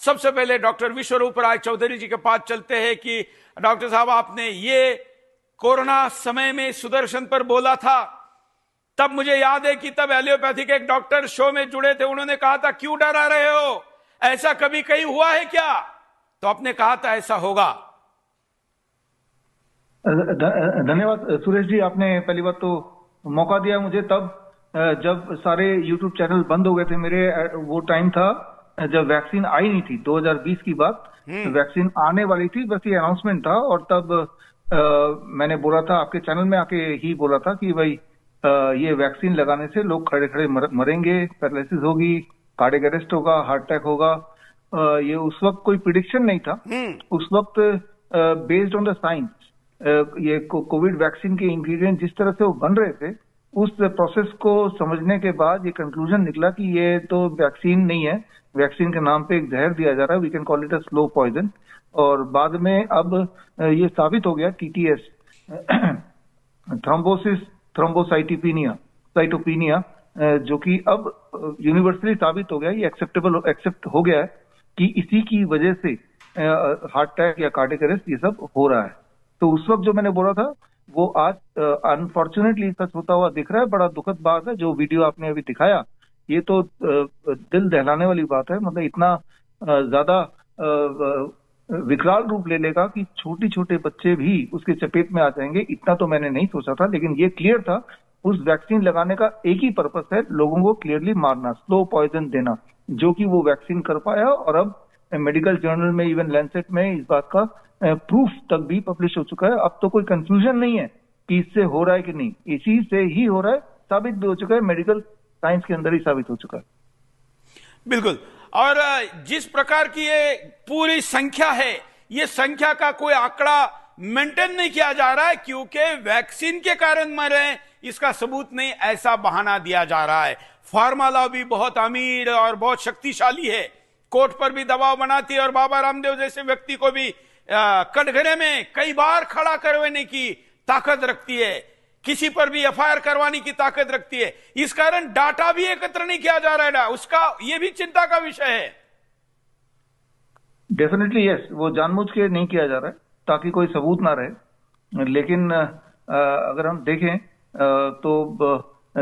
सबसे पहले डॉक्टर विश्वरूप राय चौधरी जी के पास चलते हैं कि डॉक्टर साहब, आपने ये कोरोना समय में सुदर्शन पर बोला था, तब मुझे याद है कि तब एलियोपैथी के एक डॉक्टर शो में जुड़े थे, उन्होंने कहा था क्यों डरा रहे हो, ऐसा कभी कहीं हुआ है क्या? तो आपने कहा था ऐसा होगा। धन्यवाद सुरेश जी, आपने पहली बात तो मौका दिया मुझे तब जब सारे यूट्यूब चैनल बंद हो गए थे मेरे। वो टाइम था जब वैक्सीन आई नहीं थी, 2020 की बात। वैक्सीन आने वाली थी, बस ये अनाउंसमेंट था। और तब मैंने बोला था, आपके चैनल में आके ही बोला था कि भाई ये वैक्सीन लगाने से लोग खड़े खड़े मरेंगे, पैरालिसिस होगी, कार्डियक अरेस्ट होगा, हार्ट अटैक होगा। ये उस वक्त कोई प्रिडिक्शन नहीं था। उस वक्त बेस्ड ऑन द साइंस, ये कोविड वैक्सीन के इंग्रेडिएंट जिस तरह से वो बन रहे थे, उस प्रोसेस को समझने के बाद ये कंक्लूजन निकला कि ये तो वैक्सीन नहीं है, वैक्सीन के नाम पे एक जहर दिया जा रहा है, we can call it a slow poison. और बाद में अब ये साबित हो गया, TTS थ्रोम्बोसिस थ्रोम्बोसाइटोपिनिया, जो कि अब यूनिवर्सली साबित हो गया, ये एक्सेप्ट हो गया है कि इसी की वजह से हार्ट अटैक या कार्डियक अरेस्ट ये सब हो रहा है। तो उस वक्त जो मैंने बोला था वो आज अनफॉर्चुनेटली सच होता हुआ दिख रहा है। बड़ा दुखद बात है। जो वीडियो आपने अभी दिखाया, ये तो दिल दहलाने वाली बात है। मतलब इतना ज्यादा विकराल रूप ले लेगा कि छोटे छोटे बच्चे भी उसके चपेट में आ जाएंगे, इतना तो मैंने नहीं सोचा था। लेकिन ये क्लियर था, उस वैक्सीन लगाने का एक ही पर्पस है, लोगों को क्लियरली मारना, स्लो पॉइजन देना, जो कि वो वैक्सीन कर पाया। और अब मेडिकल जर्नल में, इवन लैंसेट में इस बात का प्रूफ तक भी पब्लिश हो चुका है। अब तो कोई कंफ्यूजन नहीं है कि इससे हो रहा है कि नहीं, इसी से ही हो रहा है, साबित भी हो चुका है, मेडिकल साइंस के अंदर ही साबित हो चुका है। बिल्कुल। और जिस प्रकार की ये पूरी संख्या है, ये संख्या का कोई आंकड़ा मेंटेन नहीं किया जा रहा है, क्योंकि वैक्सीन के कारण मर रहे हैं, इसका सबूत नहीं, ऐसा बहाना दिया जा रहा है। फार्मा लॉबी बहुत अमीर और बहुत शक्तिशाली है, कोर्ट पर भी दबाव बनाती है और बाबा रामदेव जैसे व्यक्ति को भी कटघरे में कई बार खड़ा करवाने की ताकत रखती है, किसी पर भी FIR करवाने की ताकत रखती है। इस कारण डाटा भी एकत्र नहीं किया जा रहा है, उसका ये भी चिंता का विषय है। डेफिनेटली यस, वो जानबूझ के नहीं किया जा रहा है ताकि कोई सबूत ना रहे। लेकिन अगर हम देखें तो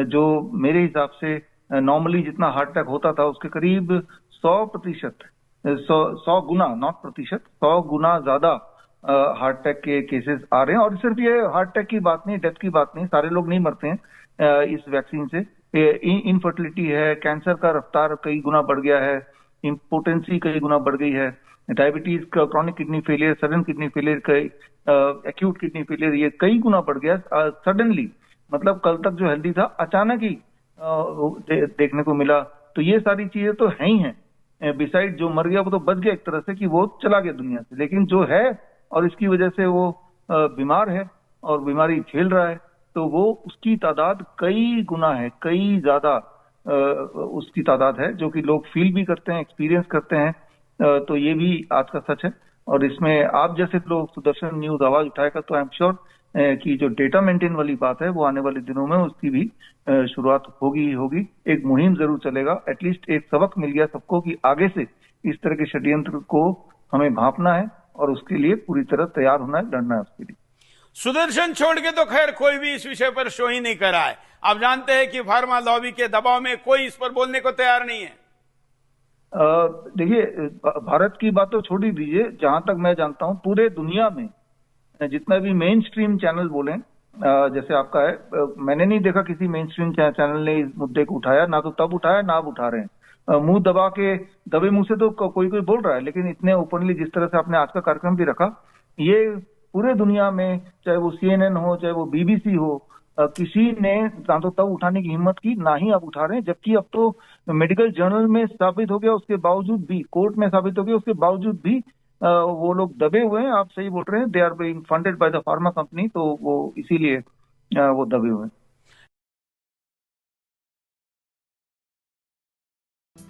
जो मेरे हिसाब से नॉर्मली जितना हार्ट अटैक होता था, उसके करीब 100% 100 गुना, नॉट प्रतिशत, 100 गुना ज्यादा हार्ट अटैक के केसेस आ रहे हैं। और सिर्फ ये हार्ट अटैक की बात नहीं, डेथ की बात नहीं, सारे लोग नहीं मरते हैं इस वैक्सीन से। इनफर्टिलिटी है, कैंसर का रफ्तार कई गुना बढ़ गया है, इम्पोटेंसी कई गुना बढ़ गई है, डायबिटीज का, chronic kidney failure, sudden kidney failure, acute kidney failure, ये कई गुना बढ़ गया सडनली। मतलब कल तक जो हेल्दी था, अचानक ही देखने को मिला। तो ये सारी चीजें तो है ही हैं। बिसाइड जो मर गया वो तो बच गया एक तरह से, कि वो चला गया दुनिया से, लेकिन जो है और इसकी वजह से वो बीमार है और बीमारी झेल रहा है, तो वो उसकी तादाद कई गुना है, कई ज्यादा उसकी तादाद है, जो कि लोग फील भी करते हैं, एक्सपीरियंस करते हैं। तो ये भी आज का सच है। और इसमें आप जैसे लोग सुदर्शन न्यूज आवाज उठाएगा तो आई एम श्योर कि जो डेटा मेंटेन वाली बात है वो आने वाले दिनों में उसकी भी शुरुआत होगी। एक मुहिम जरूर चलेगा। एटलीस्ट एक सबक मिल गया सबको कि आगे से इस तरह के षड्यंत्र को हमें भांपना है और उसके लिए पूरी तरह तैयार होना है, लड़ना है उसके लिए। सुदर्शन छोड़ के तो खैर कोई भी इस विषय पर शो ही नहीं कर रहा है। आप जानते हैं कि फार्मा लॉबी के दबाव में कोई इस पर बोलने को तैयार नहीं है। देखिए, भारत की बात तो छोड़ ही दीजिए, जहां तक मैं जानता हूं पूरे दुनिया में जितना भी मेन स्ट्रीम चैनल बोले, जैसे आपका है, मैंने नहीं देखा किसी मेन स्ट्रीम चैनल ने इस मुद्दे को उठाया, ना तो तब उठाया ना अब उठा रहे हैं। मुंह दबे मुंह से तो कोई बोल रहा है, लेकिन इतने ओपनली जिस तरह से आपने आज का कार्यक्रम भी रखा, ये पूरे दुनिया में, चाहे वो CNN हो, चाहे वो BBC हो, किसी ने ना तो तब उठाने की हिम्मत की, ना ही अब उठा रहे हैं। जबकि अब तो मेडिकल जर्नल में साबित हो गया, उसके बावजूद भी, कोर्ट में साबित हो गया, उसके बावजूद भी वो लोग दबे हुए हैं। आप सही बोल रहे हैं, they are being funded by the pharma company, तो वो इसीलिए वो दबे हुए हैं।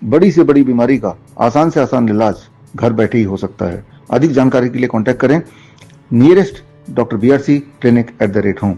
बड़ी से बड़ी बीमारी का आसान से आसान इलाज घर बैठे ही हो सकता है। अधिक जानकारी के लिए कांटेक्ट करें nearest doctor BRC clinic @ home।